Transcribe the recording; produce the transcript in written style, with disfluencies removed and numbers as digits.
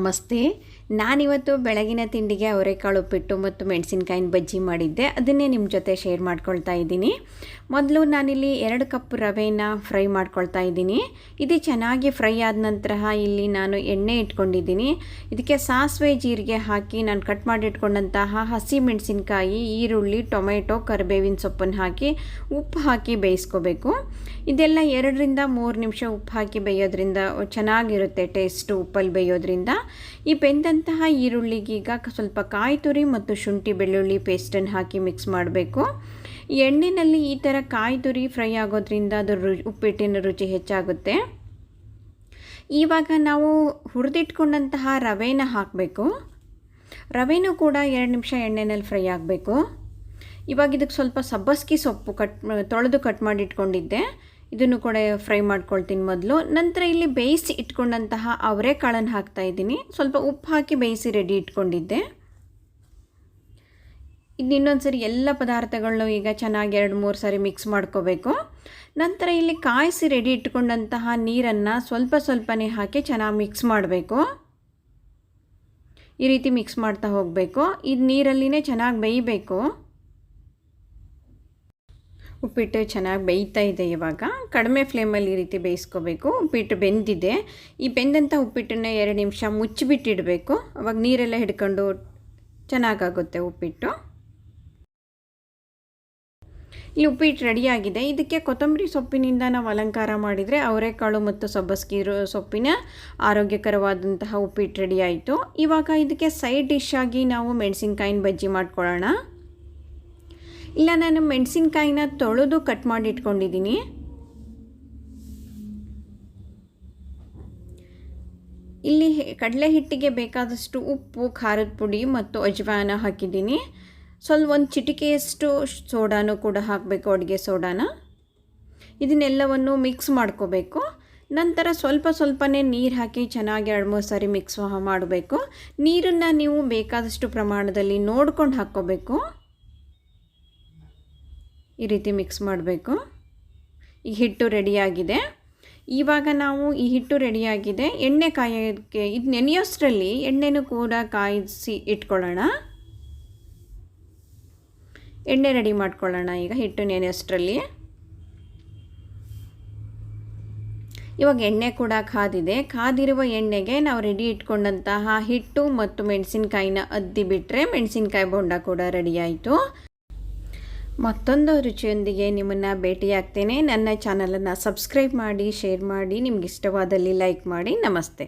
ನಮಸ್ತೆ. ನಾನಿವತ್ತು ಬೆಳಗಿನ ತಿಂಡಿಗೆ ಅವರೆಕಾಳು ಉಪ್ಪಿಟ್ಟು ಮತ್ತು ಮೆಣಸಿನಕಾಯಿನ ಬಜ್ಜಿ ಮಾಡಿದ್ದೆ. ಅದನ್ನೇ ನಿಮ್ಮ ಜೊತೆ ಶೇರ್ ಮಾಡ್ಕೊಳ್ತಾ ಇದ್ದೀನಿ. ಮೊದಲು ನಾನಿಲ್ಲಿ 2 ಕಪ್ ರವೆನ ಫ್ರೈ ಮಾಡ್ಕೊಳ್ತಾ ಇದ್ದೀನಿ. ಇದು ಚೆನ್ನಾಗಿ ಫ್ರೈ ಆದ ನಂತರ ಇಲ್ಲಿ ನಾನು ಎಣ್ಣೆ ಇಟ್ಕೊಂಡಿದ್ದೀನಿ. ಇದಕ್ಕೆ ಸಾಸಿವೆ ಜೀರಿಗೆ ಹಾಕಿ ನಾನು ಕಟ್ ಮಾಡಿ ಇಟ್ಕೊಂಡಂತಹ ಹಸಿ ಮೆಣಸಿನಕಾಯಿ, ಈರುಳ್ಳಿ, ಟೊಮೆಟೊ, ಕರಿಬೇವಿನ ಸೊಪ್ಪನ್ನು ಹಾಕಿ ಉಪ್ಪು ಹಾಕಿ ಬೇಯಿಸ್ಕೋಬೇಕು. ಇದೆಲ್ಲ 2 ರಿಂದ 3 ನಿಮಿಷ ಉಪ್ಪು ಹಾಕಿ ಬೇಯೋದ್ರಿಂದ ಚೆನ್ನಾಗಿರುತ್ತೆ ಟೇಸ್ಟು ಉಪ್ಪಲ್ಲಿ ಬೇಯೋದ್ರಿಂದ. ಈ ಬೆಂದಂತಹ ಈರುಳ್ಳಿಗೀಗ ಸ್ವಲ್ಪ ಕಾಯಿ ತುರಿ ಮತ್ತು ಶುಂಠಿ ಬೆಳ್ಳುಳ್ಳಿ ಪೇಸ್ಟನ್ನು ಹಾಕಿ ಮಿಕ್ಸ್ ಮಾಡಬೇಕು. ಎಣ್ಣೆಯಲ್ಲಿ ಈ ಥರ ಕಾಯಿ ತುರಿ ಫ್ರೈ ಆಗೋದ್ರಿಂದ ಅದರ ಉಪ್ಪಿಟ್ಟಿನ ರುಚಿ ಹೆಚ್ಚಾಗುತ್ತೆ. ಇವಾಗ ನಾವು ಹುರಿದಿಟ್ಕೊಂಡಂತಹ ರವೆನ ಹಾಕಬೇಕು. ರವೆನೂ ಕೂಡ 2 ನಿಮಿಷ ಎಣ್ಣೆಯಲ್ಲಿ ಫ್ರೈ ಆಗಬೇಕು. ಇವಾಗ ಇದಕ್ಕೆ ಸ್ವಲ್ಪ ಸಬ್ಬಸ್ಗೆ ಸೊಪ್ಪು ತೊಳೆದು ಕಟ್ ಮಾಡಿ ಇಟ್ಕೊಂಡಿದ್ದೆ, ಇದನ್ನು ಕೂಡ ಫ್ರೈ ಮಾಡ್ಕೊಳ್ತೀನಿ ಮೊದಲು. ನಂತರ ಇಲ್ಲಿ ಬೇಯಿಸಿ ಇಟ್ಕೊಂಡಂತಹ ಅವರೆಕಾಳನ್ನು ಹಾಕ್ತಾಯಿದ್ದೀನಿ. ಸ್ವಲ್ಪ ಉಪ್ಪು ಹಾಕಿ ಬೇಯಿಸಿ ರೆಡಿ ಇಟ್ಕೊಂಡಿದ್ದೆ. ಇದು ಇನ್ನೊಂದು ಸರಿ ಎಲ್ಲ ಪದಾರ್ಥಗಳನ್ನು ಈಗ ಚೆನ್ನಾಗಿ 2-3 ಸಾರಿ ಮಿಕ್ಸ್ ಮಾಡ್ಕೋಬೇಕು. ನಂತರ ಇಲ್ಲಿ ಕಾಯಿಸಿ ರೆಡಿ ಇಟ್ಕೊಂಡಂತಹ ನೀರನ್ನು ಸ್ವಲ್ಪನೇ ಹಾಕಿ ಚೆನ್ನಾಗಿ ಮಿಕ್ಸ್ ಮಾಡಬೇಕು. ಈ ರೀತಿ ಮಿಕ್ಸ್ ಮಾಡ್ತಾ ಹೋಗಬೇಕು. ಇದು ನೀರಲ್ಲಿನೇ ಚೆನ್ನಾಗಿ ಬೇಯಬೇಕು. ಉಪ್ಪಿಟ್ಟು ಚೆನ್ನಾಗಿ ಬೇಯ್ತಾ ಇದೆ. ಇವಾಗ ಕಡಿಮೆ ಫ್ಲೇಮಲ್ಲಿ ಈ ರೀತಿ ಬೇಯಿಸ್ಕೋಬೇಕು. ಉಪ್ಪಿಟ್ಟು ಬೆಂದಿದೆ. ಈ ಬೆಂದಂಥ ಉಪ್ಪಿಟ್ಟನ್ನು 2 ನಿಮಿಷ ಮುಚ್ಚಿಬಿಟ್ಟಿಡಬೇಕು. ಅವಾಗ ನೀರೆಲ್ಲ ಹಿಡ್ಕೊಂಡು ಚೆನ್ನಾಗಾಗುತ್ತೆ ಉಪ್ಪಿಟ್ಟು. ಈ ಉಪ್ಪಿಟ್ಟು ರೆಡಿಯಾಗಿದೆ. ಇದಕ್ಕೆ ಕೊತ್ತಂಬರಿ ಸೊಪ್ಪಿನಿಂದ ನಾವು ಅಲಂಕಾರ ಮಾಡಿದರೆ ಅವರೆಕಾಳು ಮತ್ತು ಸಬ್ಬಸ್ಗೆ ಸೊಪ್ಪಿನ ಆರೋಗ್ಯಕರವಾದಂತಹ ಉಪ್ಪಿಟ್ಟು ರೆಡಿ ಆಯಿತು. ಇವಾಗ ಇದಕ್ಕೆ ಸೈಡ್ ಡಿಶ್ ಆಗಿ ನಾವು ಮೆಣಸಿನ್ಕಾಯಿನ ಬಜ್ಜಿ ಮಾಡ್ಕೊಳ್ಳೋಣ. ಇಲ್ಲ, ನಾನು ಮೆಣಸಿನ್ಕಾಯಿನ ತೊಳೆದು ಕಟ್ ಮಾಡಿ ಇಟ್ಕೊಂಡಿದ್ದೀನಿ. ಇಲ್ಲಿ ಕಡಲೆ ಹಿಟ್ಟಿಗೆ ಬೇಕಾದಷ್ಟು ಉಪ್ಪು, ಖಾರದ ಪುಡಿ ಮತ್ತು ಅಜ್ವಾನ ಹಾಕಿದ್ದೀನಿ. ಸ್ವಲ್ಪ 1 ಚಿಟಿಕೆಯಷ್ಟು ಸೋಡಾನು ಕೂಡ ಹಾಕಬೇಕು, ಅಡುಗೆ ಸೋಡಾನ. ಇದನ್ನೆಲ್ಲವನ್ನು ಮಿಕ್ಸ್ ಮಾಡ್ಕೋಬೇಕು. ನಂತರ ಸ್ವಲ್ಪನೇ ನೀರು ಹಾಕಿ ಚೆನ್ನಾಗಿ 2-3 ಸಾರಿ ಮಿಕ್ಸ್ ಮಾಡಬೇಕು. ನೀರನ್ನು ನೀವು ಬೇಕಾದಷ್ಟು ಪ್ರಮಾಣದಲ್ಲಿ ನೋಡ್ಕೊಂಡು ಹಾಕ್ಕೋಬೇಕು. ಈ ರೀತಿ ಮಿಕ್ಸ್ ಮಾಡಬೇಕು. ಈ ಹಿಟ್ಟು ರೆಡಿಯಾಗಿದೆ. ಇವಾಗ ನಾವು ಈ ಹಿಟ್ಟು ರೆಡಿಯಾಗಿದೆ. ಎಣ್ಣೆ ಕಾಯೋಕ್ಕೆ ಇದು ನೆನೆಯೋಷ್ಟರಲ್ಲಿ ಎಣ್ಣೆನೂ ಕೂಡ ಕಾಯಿಸಿ ಇಟ್ಕೊಳ್ಳೋಣ. ಎಣ್ಣೆ ರೆಡಿ ಮಾಡ್ಕೊಳ್ಳೋಣ. ಈಗ ಹಿಟ್ಟು ನೆನೆಯೋಷ್ಟರಲ್ಲಿ ಇವಾಗ ಎಣ್ಣೆ ಕೂಡ ಕಾದಿದೆ. ಕಾದಿರುವ ಎಣ್ಣೆಗೆ ನಾವು ರೆಡಿ ಇಟ್ಕೊಂಡಂತಹ ಹಿಟ್ಟು ಮತ್ತು ಮೆಣಸಿನ್ಕಾಯಿನ ಅದ್ದಿ ಬಿಟ್ಟರೆ ಮೆಣಸಿನ್ಕಾಯಿ ಬೋಂಡ ಕೂಡ ರೆಡಿ ಆಯಿತು. ಮತ್ತೊಂದು ರುಚಿಯೊಂದಿಗೆ ನಿಮ್ಮನ್ನು ಭೇಟಿಯಾಗ್ತೇನೆ. ನನ್ನ ಚಾನಲನ್ನು ಸಬ್ಸ್ಕ್ರೈಬ್ ಮಾಡಿ, ಶೇರ್ ಮಾಡಿ, ನಿಮ್ಗೆ ಇಷ್ಟವಾದಲ್ಲಿ ಲೈಕ್ ಮಾಡಿ. ನಮಸ್ತೆ.